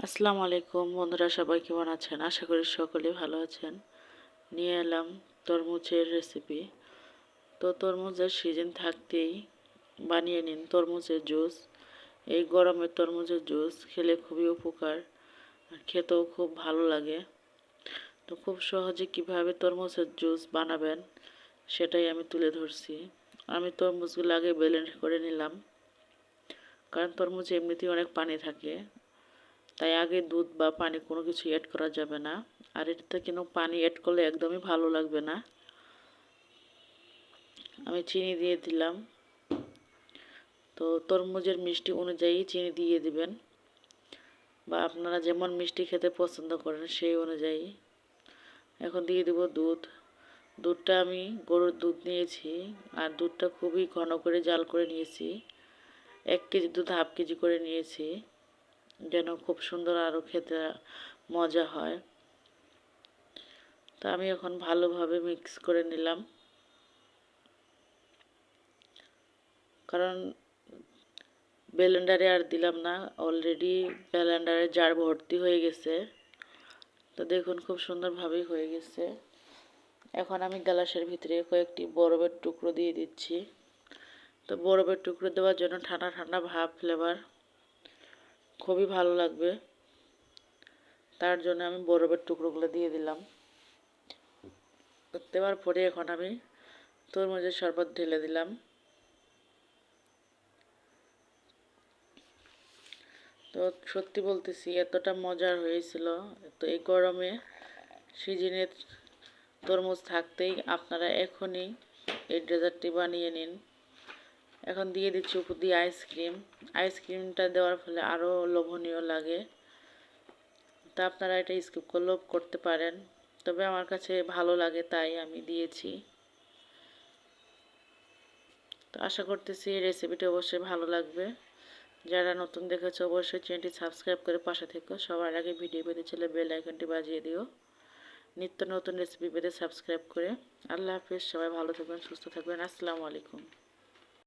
আসসালামু আলাইকুম বন্ধুরা, সবাই কেমন আছেন? আশা করি সকলেই ভালো আছেন। নিয়ে এলাম তরমুজের রেসিপি। তো তরমুজের সিজন থাকতেই বানিয়ে নিন তরমুজের জুস। এই গরমে তরমুজের জুস খেলে খুবই উপকার, আর খেতেও খুব ভালো লাগে। তো খুব সহজে কিভাবে তরমুজের জুস বানাবেন সেটাই আমি তুলে ধরছি। আমি তরমুজগুলো আগে ব্লেন্ড করে নিলাম, কারণ তরমুজে এমনিতেই অনেক পানি থাকে, তাই আগে দুধ বা পানি কোনো কিছু অ্যাড করা যাবে না। আর এটাতে কিন্তু পানি অ্যাড করলে একদমই ভালো লাগবে না। আমি চিনি দিয়ে দিলাম। তো তরমুজের মিষ্টি অনুযায়ী চিনি দিয়ে দিবেন, বা আপনারা যেমন মিষ্টি খেতে পছন্দ করেন সেই অনুযায়ী। এখন দিয়ে দেব দুধ। দুধটা আমি গরুর দুধ নিয়েছি, আর দুধটা খুবই ঘন করে জাল করে নিয়েছি। 1 কেজি দুধ হাফ কেজি করে নিয়েছি, যেন খুব সুন্দর আরও খেতে মজা হয়। তা আমি এখন ভালোভাবে মিক্স করে নিলাম, কারণ ব্লেন্ডারে আর দিলাম না, অলরেডি ব্লেন্ডারে জার ভর্তি হয়ে গেছে। তো দেখুন খুব সুন্দরভাবেই হয়ে গেছে। এখন আমি গ্লাসের ভিতরে কয়েকটি বরফের টুকরো দিয়ে দিচ্ছি। তো বরফের টুকরো দেওয়ার জন্য ঠান্ডা ঠান্ডা ভাব ফ্লেভার খুবই ভালো লাগবে, তার জন্য আমি বরফের টুকরোগুলো দিয়ে দিলাম। দেওয়ার পরে এখন আমি তরমুজের শরবত ঢেলে দিলাম। তো সত্যি বলতেছি, এতটা মজার হয়েছিল। তো এই গরমে সিজনের তরমুজ থাকতেই আপনারা এখনই এই ডেজার্টটি বানিয়ে নিন। এখন দিয়ে দিচ্ছি উপর দিয়ে আইসক্রিম। আইসক্রিমটা দেওয়ার ফলে আরও লোভনীয় লাগে। তা আপনারা এটা স্কিপ করলেও করতে পারেন, তবে আমার কাছে ভালো লাগে তাই আমি দিয়েছি। তো আশা করতেছি এই রেসিপিটা অবশ্যই ভালো লাগবে। যারা নতুন দেখেছো অবশ্যই চ্যানেলটি সাবস্ক্রাইব করে পাশে থেকো। সবার আগে ভিডিও পেতে চাইলে বেল আইকনটি বাজিয়ে দিও, নিত্য নতুন রেসিপি পেতে সাবস্ক্রাইব করে। আল্লাহ হাফেজ, সবাই ভালো থাকবেন, সুস্থ থাকবেন। আসসালামু আলাইকুম।